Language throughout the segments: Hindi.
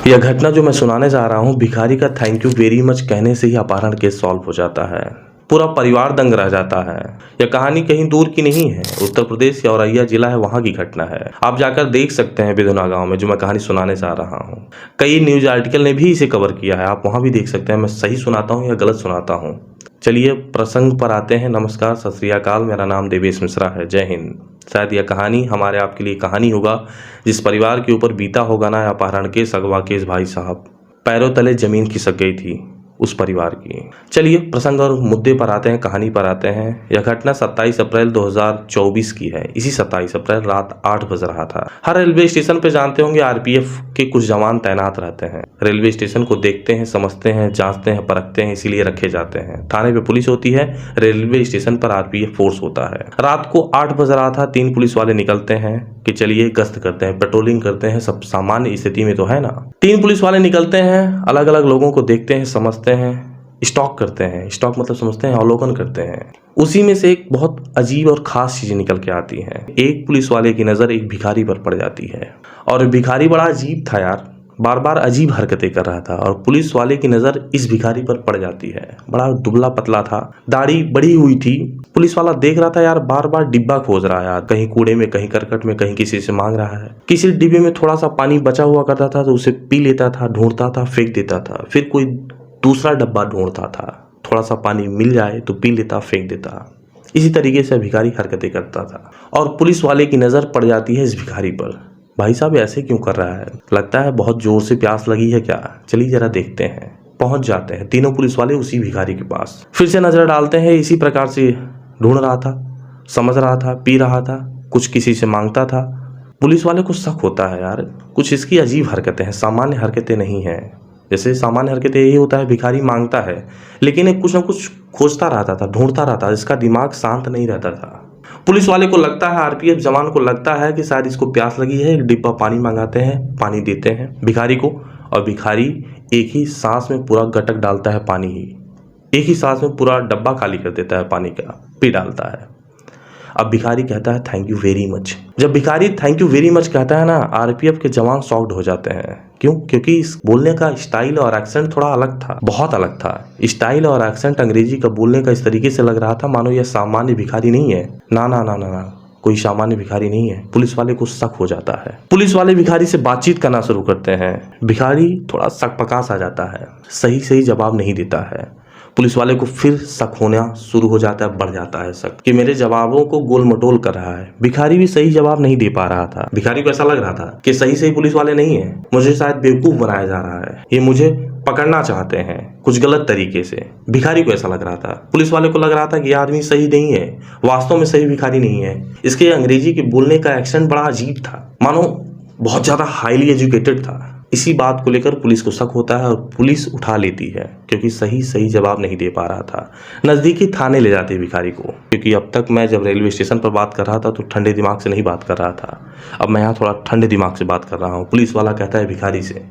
यह घटना जो मैं सुनाने जा रहा हूँ, भिखारी का थैंक यू वेरी मच कहने से ही अपहरण केस सॉल्व हो जाता है। पूरा परिवार दंग रह जाता है। यह कहानी कहीं दूर की नहीं है, उत्तर प्रदेश या औरैया जिला है वहाँ की घटना है। आप जाकर देख सकते हैं बिधुना गांव में, जो मैं कहानी सुनाने जा रहा हूँ। कई न्यूज आर्टिकल ने भी इसे कवर किया है, आप वहाँ भी देख सकते हैं। मैं सही सुनाता हूँ या गलत सुनाता हूँ। चलिए प्रसंग पर आते हैं। नमस्कार, सत श्री अकाल, मेरा नाम देवेश मिश्रा है। जय हिंद। शायद यह कहानी हमारे आपके लिए कहानी होगा जिस परिवार के ऊपर बीता होगा ना अपहरण केस, अगवा केस, भाई साहब पैरों तले जमीन खिसक गई थी उस परिवार की। चलिए प्रसंग और मुद्दे पर आते हैं, कहानी पर आते हैं। यह घटना 27 अप्रैल 2024 की है। इसी 27 अप्रैल रात 8 बज रहा था। हर रेलवे स्टेशन पे जानते होंगे आरपीएफ के कुछ जवान तैनात रहते हैं। रेलवे स्टेशन को देखते हैं, समझते हैं, जांचते हैं, परखते हैं, इसीलिए रखे जाते हैं। थाने पे पुलिस होती है, रेलवे स्टेशन पर आरपीएफ फोर्स होता है। रात को 8 बज रहा था। 3 पुलिस वाले निकलते हैं कि चलिए गश्त करते हैं, पेट्रोलिंग करते हैं, सब सामान्य स्थिति में तो है ना। 3 पुलिस वाले निकलते हैं, अलग अलग लोगों को देखते हैं, समझते हैं, स्टॉक करते हैं। स्टॉक मतलब समझते हैं, अवलोकन करते हैं। उसी में से एक बहुत अजीब और खास चीजें निकल के आती हैं। एक पुलिस वाले की नजर एक भिखारी पर पड़ जाती है और भिखारी बड़ा अजीब था यार, बार बार अजीब हरकतें कर रहा था। और पुलिस वाले की नजर इस भिखारी पर पड़ जाती है। बड़ा दुबला पतला था, दाढ़ी बड़ी हुई थी। पुलिस वाला देख रहा था यार, बार बार डिब्बा खोज रहा है यार, कहीं कूड़े में, कहीं करकट में, कहीं किसी से मांग रहा है। किसी डिब्बे में थोड़ा सा पानी बचा हुआ करता था तो उसे पी लेता था, ढूंढता था, फेंक देता था। फिर कोई दूसरा डब्बा ढूंढता था, थोड़ा सा पानी मिल जाए तो पी लेता, फेंक देता। इसी तरीके से भिखारी हरकतें करता था और पुलिस वाले की नजर पड़ जाती है इस भिखारी पर। भाई साहब ऐसे क्यों कर रहा है? लगता है बहुत जोर से प्यास लगी है क्या? चलिए जरा देखते हैं। पहुंच जाते हैं तीनों पुलिस वाले उसी भिखारी के पास। फिर से नजर डालते हैं। इसी प्रकार से ढूंढ रहा था, समझ रहा था, पी रहा था, कुछ किसी से मांगता था। पुलिस वाले को शक होता है यार, कुछ इसकी अजीब हरकतें हैं, सामान्य हरकतें नहीं हैं। जैसे सामान्य हरकतें यही होता है, भिखारी मांगता है लेकिन एक कुछ ना कुछ खोजता रहता था, ढूंढता रहता था, इसका दिमाग शांत नहीं रहता था। पुलिस वाले को लगता है, आरपीएफ जवान को लगता है कि शायद इसको प्यास लगी है। एक डिब्बा पानी मंगाते हैं, पानी देते हैं भिखारी को और भिखारी एक ही सांस में पूरा गटक डालता है पानी ही। एक ही सांस में पूरा डब्बा खाली कर देता है पानी का, पी डालता है। अब भिखारी कहता है थैंक यू वेरी मच। जब भिखारी थैंक यू वेरी मच कहता है ना, आरपीएफ के जवान शॉक्ड हो जाते हैं। क्यों? क्योंकि इस बोलने का स्टाइल और एक्सेंट थोड़ा अलग था, बहुत अलग था। स्टाइल और एक्सेंट अंग्रेजी का बोलने का इस तरीके से लग रहा था मानो यह सामान्य भिखारी नहीं है। ना ना ना ना ना, कोई सामान्य भिखारी नहीं है। पुलिस वाले को शक हो जाता है। पुलिस वाले भिखारी से बातचीत करना शुरू करते हैं। भिखारी थोड़ा सकपका सा जाता है, सही सही जवाब नहीं देता है। पुलिस वाले को फिर शक होना शुरू हो जाता है, बढ़ जाता है शक कि मेरे जवाबों को गोल मटोल कर रहा है। भिखारी भी सही जवाब नहीं दे पा रहा था। भिखारी को ऐसा लग रहा था कि सही सही पुलिस वाले नहीं है, मुझे शायद बेवकूफ बनाया जा रहा है, ये मुझे पकड़ना चाहते हैं कुछ गलत तरीके से। भिखारी को ऐसा लग रहा था। पुलिस वाले को लग रहा था कि यह आदमी सही नहीं है, वास्तव में सही भिखारी नहीं है। इसके अंग्रेजी के बोलने का एक्सेंट बड़ा अजीब था, मानो बहुत ज्यादा हाईली एजुकेटेड था। इसी बात को लेकर पुलिस को शक होता है और पुलिस उठा लेती है क्योंकि सही जवाब नहीं दे पा रहा था। नज़दीकी थाने ले जाते भिखारी को, क्योंकि अब तक मैं जब रेलवे स्टेशन पर बात कर रहा था तो ठंडे दिमाग से नहीं बात कर रहा था, अब मैं यहाँ थोड़ा ठंडे दिमाग से बात कर रहा हूँ। पुलिस वाला कहता है भिखारी से।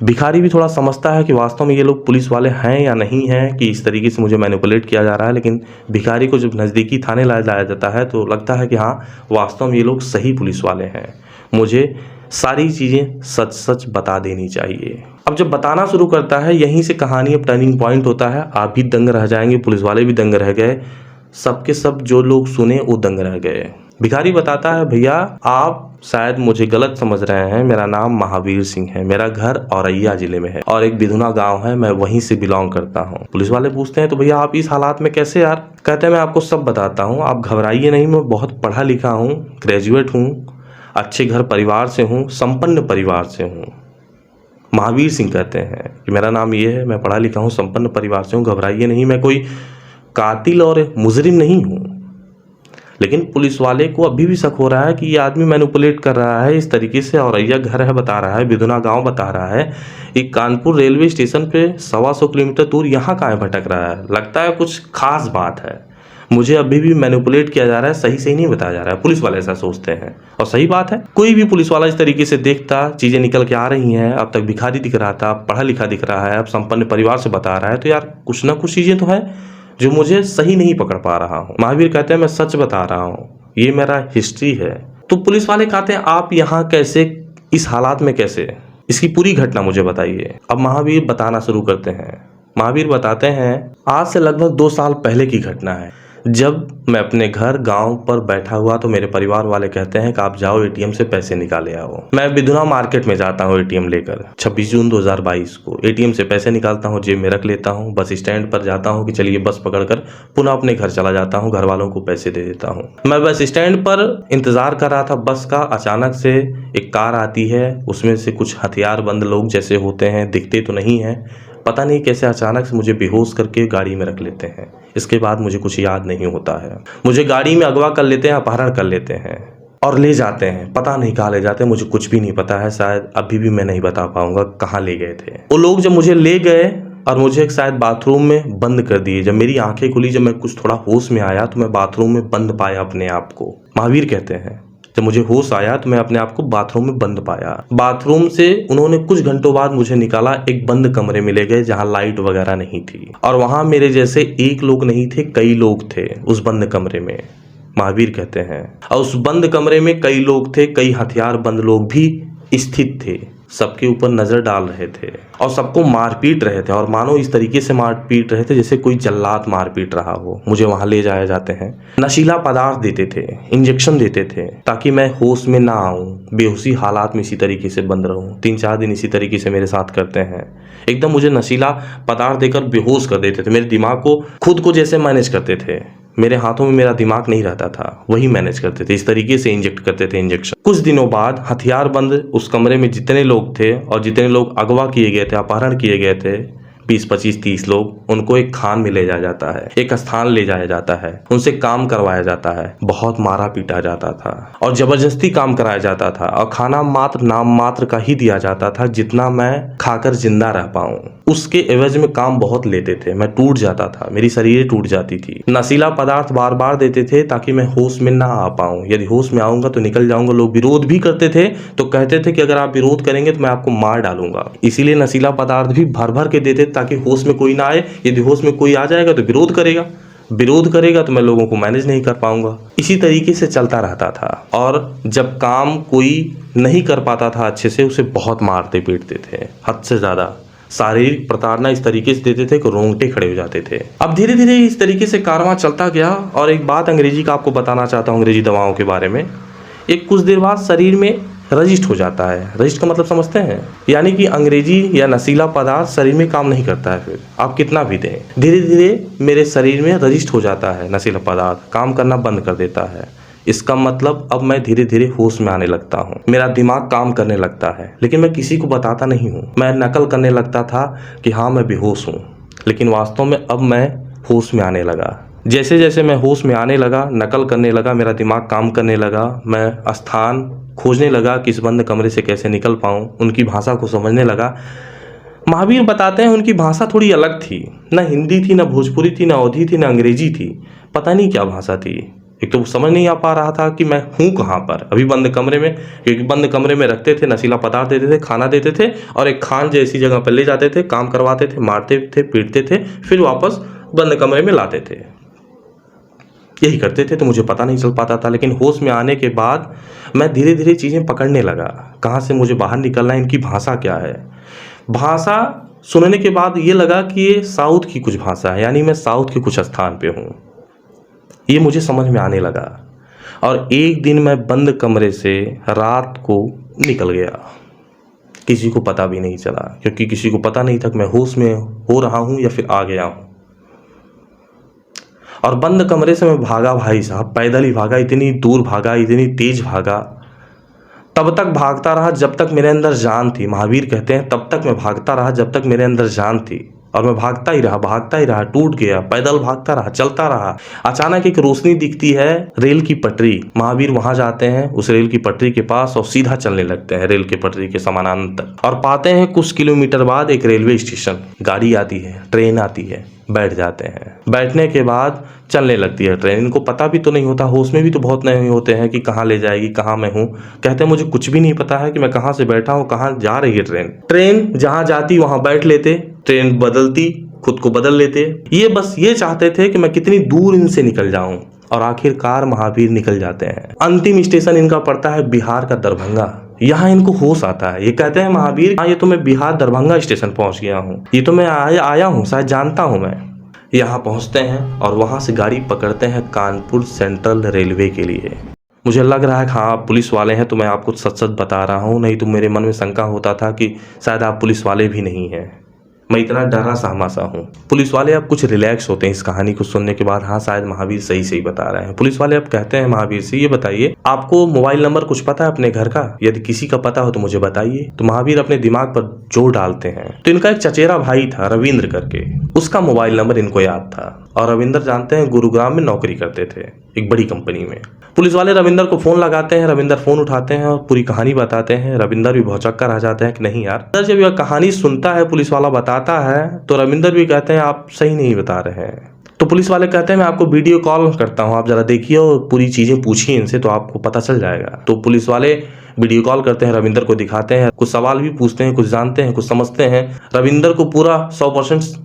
भिखारी भी थोड़ा समझता है कि वास्तव में ये लोग पुलिस वाले हैं या नहीं हैं, कि इस तरीके से मुझे मैनिपुलेट किया जा रहा है। लेकिन भिखारी को जब नज़दीकी थाने लाया जाता है तो लगता है कि हाँ, वास्तव में ये लोग सही पुलिस वाले हैं, मुझे सारी चीजें सच सच बता देनी चाहिए। अब जब बताना शुरू करता है, यहीं से कहानी अब टर्निंग पॉइंट होता है। आप भी दंग रह जाएंगे, पुलिस वाले भी दंग रह गए, सबके सब जो लोग सुने वो दंग रह गए। भिखारी बताता है, भैया आप शायद मुझे गलत समझ रहे हैं, मेरा नाम महावीर सिंह है, मेरा घर औरैया जिले में है और एक बिधुना गांव है, मैं वहीं से बिलोंग करता हूँ। पुलिस वाले पूछते हैं तो भैया आप इस हालात में कैसे यार? कहते हैं मैं आपको सब बताता हूँ, आप घबराइए नहीं, मैं बहुत पढ़ा लिखा हूँ, ग्रेजुएट हूँ, अच्छे घर परिवार से हूँ, संपन्न परिवार से हूँ। महावीर सिंह कहते हैं कि मेरा नाम ये है, मैं पढ़ा लिखा हूँ, संपन्न परिवार से हूँ, घबराइए नहीं, मैं कोई कातिल और मुजरिम नहीं हूँ। लेकिन पुलिस वाले को अभी भी शक हो रहा है कि ये आदमी मैनिपुलेट कर रहा है इस तरीके से। औरैया घर है बता रहा है, बिधुना गांव बता रहा है, एक कानपुर रेलवे स्टेशन पे 125 किलोमीटर दूर, यहाँ कहाँ भटक रहा है? लगता है कुछ खास बात है, मुझे अभी भी मैनिपुलेट किया जा रहा है, सही नहीं बताया जा रहा है। पुलिस वाले ऐसा सोचते हैं और सही बात है। कोई भी पुलिस वाला इस तरीके से देखता, चीजें निकल के आ रही हैं, अब तक भिखारी दिख रहा था, पढ़ा लिखा दिख रहा है, अब संपन्न परिवार से बता रहा है, तो यार कुछ ना कुछ चीजें तो है जो मुझे सही नहीं पकड़ पा रहा हूँ। महावीर कहते हैं मैं सच बता रहा हूँ, ये मेरा हिस्ट्री है। तो पुलिस वाले कहते हैं आप यहाँ कैसे, इस हालात में कैसे? इसकी पूरी घटना मुझे बताइए। अब महावीर बताना शुरू करते हैं। महावीर बताते हैं, आज से लगभग 2 साल पहले की घटना है। जब मैं अपने घर गांव पर बैठा हुआ तो मेरे परिवार वाले कहते हैं कि आप जाओ एटीएम से पैसे निकाले आओ। मैं बिधुना मार्केट में जाता हूँ एटीएम लेकर। 26 जून 2022 को एटीएम से पैसे निकालता हूँ, जेब में रख लेता हूँ, बस स्टैंड पर जाता हूँ कि चलिए बस पकड़कर पुनः अपने घर चला जाता हूँ, घर वालों को पैसे दे देता हूँ। मैं बस स्टैंड पर इंतजार कर रहा था बस का। अचानक से एक कार आती है, उसमें से कुछ हथियारबंद लोग जैसे होते हैं, दिखते तो नहीं है, पता नहीं कैसे अचानक से मुझे बेहोश करके गाड़ी में रख लेते हैं। इसके बाद मुझे कुछ याद नहीं होता है। मुझे गाड़ी में अगवा कर लेते हैं, अपहरण कर लेते हैं और ले जाते हैं। पता नहीं कहाँ ले जाते हैं, मुझे कुछ भी नहीं पता है। शायद अभी भी मैं नहीं बता पाऊंगा कहाँ ले गए थे वो लोग। जब मुझे ले गए और मुझे शायद बाथरूम में बंद कर दिए। जब मेरी आंखें खुली, जब मैं कुछ थोड़ा होश में आया तो मैं बाथरूम में बंद पाया अपने आप को। महावीर कहते हैं, जब मुझे होश आया तो मैं अपने आप को बाथरूम में बंद पाया। बाथरूम से उन्होंने कुछ घंटों बाद मुझे निकाला, एक बंद कमरे में ले गए जहां लाइट वगैरह नहीं थी और वहां मेरे जैसे एक लोग नहीं थे, कई लोग थे उस बंद कमरे में। महावीर कहते हैं, और उस बंद कमरे में कई लोग थे, कई हथियारबंद लोग भी स्थित थे, सबके ऊपर नजर डाल रहे थे और सबको मारपीट रहे थे। और मानो इस तरीके से मारपीट रहे थे जैसे कोई जल्लाद मारपीट रहा हो। मुझे वहां ले जाया जाते हैं, नशीला पदार्थ देते थे, इंजेक्शन देते थे ताकि मैं होश में ना आऊं, बेहोशी हालात में इसी तरीके से बंद रहूं। 3-4 दिन इसी तरीके से मेरे साथ करते हैं। एकदम मुझे नशीला पदार्थ देकर बेहोश कर देते थे। मेरे दिमाग को खुद को जैसे मैनेज करते थे। मेरे हाथों में मेरा दिमाग नहीं रहता था, वही मैनेज करते थे। इस तरीके से इंजेक्ट करते थे इंजेक्शन। कुछ दिनों बाद हथियारबंद उस कमरे में जितने लोग थे और जितने लोग अगवा किए गए थे, अपहरण किए गए थे, 20, 25, 30 लोग, उनको एक खान में ले जाया जाता है, एक स्थान ले जाया जाता है, उनसे काम करवाया जाता है। बहुत मारा पीटा जाता था और जबरदस्ती काम कराया जाता था और खाना मात्र नाम मात्र का ही दिया जाता था, जितना मैं खाकर जिंदा रह पाऊं। उसके एवज में काम बहुत लेते थे। मैं टूट जाता था, मेरी शरीर टूट जाती थी। नशीला पदार्थ बार बार देते थे ताकि मैं होश में ना आ पाऊं। यदि होश में आऊंगा तो निकल जाऊंगा। लोग विरोध भी करते थे तो कहते थे कि अगर आप विरोध करेंगे तो मैं आपको मार डालूंगा। इसीलिए नशीला पदार्थ भी भर भर के देते ताकि होश में कोई ना आए। यदि होश में कोई आ जाएगा तो विरोध करेगा तो मैं लोगों को मैनेज नहीं कर पाऊंगा। इसी तरीके से चलता रहता था। और जब काम कोई नहीं कर पाता था अच्छे से, उसे बहुत मारते पीटते थे, हद से ज्यादा शारीरिक प्रताड़ना इस तरीके से देते थे कि रोंगटे खड़े हो जाते थे। अब धीरे धीरे इस तरीके से कारवां चलता गया। और एक बात अंग्रेजी का आपको बताना चाहता हूँ, अंग्रेजी दवाओं के बारे में। एक कुछ देर बाद शरीर में रजिस्ट हो जाता है। रजिस्ट का मतलब समझते हैं? यानी कि अंग्रेजी या नशीला पदार्थ शरीर में काम नहीं करता है। फिर आप कितना भी दें, धीरे धीरे मेरे शरीर में रजिस्ट हो जाता है। नशीला पदार्थ काम करना बंद कर देता है। इसका मतलब अब मैं धीरे धीरे होश में आने लगता हूँ। मेरा दिमाग काम करने लगता है, लेकिन मैं किसी को बताता नहीं हूँ। मैं नकल करने लगता था कि हाँ मैं बेहोश हूँ, लेकिन वास्तव में अब मैं होश में आने लगा। जैसे जैसे मैं होश में आने लगा, नकल करने लगा, मेरा दिमाग काम करने लगा। मैं स्थान खोजने लगा कि इस बंद कमरे से कैसे निकल पाऊँ। उनकी भाषा को समझने लगा। महावीर बताते हैं उनकी भाषा थोड़ी अलग थी। न हिंदी थी, न भोजपुरी थी, न अवधी थी, न अंग्रेजी थी। पता नहीं क्या भाषा थी। एक तो समझ नहीं आ पा रहा था कि मैं हूँ कहाँ पर अभी बंद कमरे में। क्योंकि बंद कमरे में रखते थे, नशीला पदार्थ देते थे, खाना देते थे और एक खान जैसी जगह पर ले जाते थे, काम करवाते थे, मारते थे, पीटते थे, फिर वापस बंद कमरे में लाते थे। यही करते थे। तो मुझे पता नहीं चल पाता था। लेकिन होश में आने के बाद मैं धीरे धीरे चीज़ें पकड़ने लगा, कहाँ से मुझे बाहर निकलना है, इनकी भाषा क्या है। भाषा सुनने के बाद ये लगा कि ये साउथ की कुछ भाषा है, यानी मैं साउथ के कुछ स्थान पे हूँ। ये मुझे समझ में आने लगा। और एक दिन मैं बंद कमरे से रात को निकल गया। किसी को पता भी नहीं चला, क्योंकि किसी को पता नहीं था कि मैं होश में हो रहा हूँ या फिर आ गया हूँ। और बंद कमरे से मैं भागा, भाई साहब, पैदल ही भागा। इतनी दूर भागा, इतनी तेज भागा, तब तक भागता रहा जब तक मेरे अंदर जान थी। महावीर कहते हैं तब तक मैं भागता रहा जब तक मेरे अंदर जान थी। और मैं भागता ही रहा, टूट गया, पैदल भागता रहा, चलता रहा। अचानक एक रोशनी दिखती है, रेल की पटरी। महावीर वहां जाते हैं उस रेल की पटरी के पास और सीधा चलने लगते हैं रेल की पटरी के समानांतर। और पाते हैं कुछ किलोमीटर बाद एक रेलवे स्टेशन। गाड़ी आती है, ट्रेन आती है, बैठ जाते हैं। बैठने के बाद चलने लगती है ट्रेन। इनको पता भी तो नहीं होता, होश में भी तो बहुत नहीं होते हैं कि कहाँ ले जाएगी, कहाँ मैं हूँ। कहते हैं मुझे कुछ भी नहीं पता है कि मैं कहाँ से बैठा हूँ, कहाँ जा रही है ट्रेन। ट्रेन जहाँ जाती वहाँ बैठ लेते, ट्रेन बदलती, खुद को बदल लेते। ये बस ये चाहते थे कि मैं कितनी दूर इनसे निकल जाऊं। और आखिरकार महावीर निकल जाते हैं। अंतिम स्टेशन इनका पड़ता है बिहार का दरभंगा। यहाँ इनको होश आता है। ये कहते हैं महावीर, हाँ ये तो मैं बिहार दरभंगा स्टेशन पहुंच गया हूँ, ये तो मैं आया हूँ, शायद जानता हूँ मैं। यहाँ पहुंचते हैं और वहां से गाड़ी पकड़ते हैं कानपुर सेंट्रल रेलवे के लिए। मुझे लग रहा है कि हाँ आप पुलिस वाले हैं, तो मैं आपको सच सच बता रहा हूँ, नहीं तो मेरे मन में शंका होता था कि शायद आप पुलिस वाले भी नहीं हैं। मैं इतना डरा सहमा सा हूँ। पुलिस वाले अब कुछ रिलैक्स होते हैं इस कहानी को सुनने के बाद। हाँ शायद महावीर सही सही बता रहे हैं। पुलिस वाले अब कहते हैं महावीर से, ये बताइए आपको मोबाइल नंबर कुछ पता है अपने घर का? यदि किसी का पता हो तो मुझे बताइए। तो महावीर अपने दिमाग पर जोर डालते हैं तो इनका एक चचेरा भाई था रविंद्र करके, उसका मोबाइल नंबर इनको याद था। और रविंद्र जानते हैं गुरुग्राम में नौकरी करते थे एक बड़ी कंपनी में। पुलिस वाले रविंदर को फोन लगाते हैं, रविंदर फोन उठाते हैं और पूरी कहानी बताते हैं। रविंदर भी भौचक्का रह जाते हैं कि नहीं यार। जब यह कहानी सुनता है, पुलिस वाला बताता है, तो रविंदर भी कहते हैं आप सही नहीं बता रहे हैं। तो पुलिस वाले कहते हैं मैं आपको वीडियो कॉल करता हूँ, आप जरा देखिए और पूरी चीजें पूछिए इनसे तो आपको पता चल जाएगा। तो पुलिस वाले वीडियो कॉल करते हैं, रविंदर को दिखाते हैं, कुछ सवाल भी पूछते हैं, कुछ जानते हैं, कुछ समझते हैं। रविंदर को पूरा 100%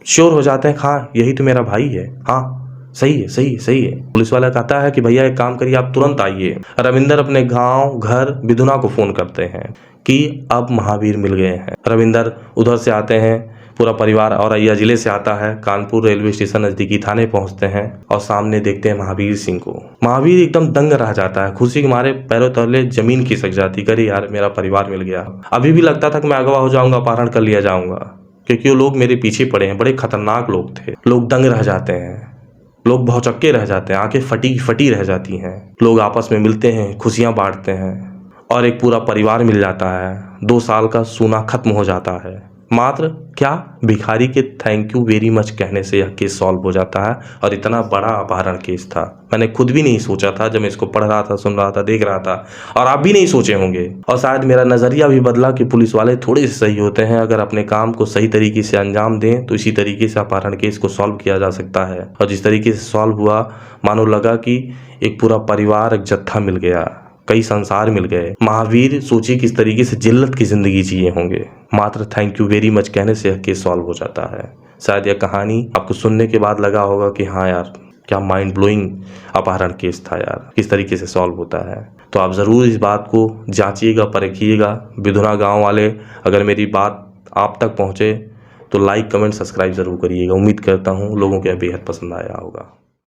श्योर हो जाते हैं, हाँ यही तो मेरा भाई है, हाँ सही है सही है सही है। पुलिस वाला कहता है कि भैया एक काम करिए, आप तुरंत आइए। रविंदर अपने गांव घर विधुना को फोन करते हैं कि अब महावीर मिल गए हैं। रविंदर उधर से आते हैं, पूरा परिवार औरैया जिले से आता है। कानपुर रेलवे स्टेशन नजदीकी थाने पहुंचते हैं और सामने देखते हैं महावीर सिंह को। महावीर एकदम दंग रह जाता है, खुशी के मारे पैरों तले जमीन खिसक जाती। करे यार मेरा परिवार मिल गया। अभी भी लगता था कि मैं अगवा हो जाऊंगा, अपहरण कर लिया जाऊंगा, क्योंकि वो लोग मेरे पीछे पड़े हैं, बड़े खतरनाक लोग थे। लोग दंग रह जाते हैं, लोग भौचक्के रह जाते हैं, आंखें फटी रह जाती हैं। लोग आपस में मिलते हैं, खुशियां बांटते हैं और एक पूरा परिवार मिल जाता है। 2 साल का सूना खत्म हो जाता है। मात्र क्या भिखारी के थैंक यू वेरी मच कहने से यह केस सॉल्व हो जाता है। और इतना बड़ा अपहरण केस था, मैंने खुद भी नहीं सोचा था जब मैं इसको पढ़ रहा था, सुन रहा था, देख रहा था, और आप भी नहीं सोचे होंगे। और शायद मेरा नजरिया भी बदला कि पुलिस वाले थोड़े से सही होते हैं, अगर अपने काम को सही तरीके से अंजाम दें तो इसी तरीके से अपहरण केस को सॉल्व किया जा सकता है। और जिस तरीके से सॉल्व हुआ, मानो लगा कि एक पूरा परिवार, एक जत्था मिल गया, कई संसार मिल गए। महावीर सोचिए किस तरीके से जिल्लत की जिंदगी जिए होंगे। मात्र थैंक यू वेरी मच कहने से यह केस सॉल्व हो जाता है। शायद यह कहानी आपको सुनने के बाद लगा होगा कि हाँ यार क्या माइंड ब्लोइंग अपहरण केस था यार, किस तरीके से सॉल्व होता है। तो आप ज़रूर इस बात को जांचिएगा, परखिएगा। विधुना गांव वाले अगर मेरी बात आप तक पहुँचे तो लाइक कमेंट सब्सक्राइब ज़रूर करिएगा। उम्मीद करता हूँ लोगों को यह बेहद पसंद आया होगा।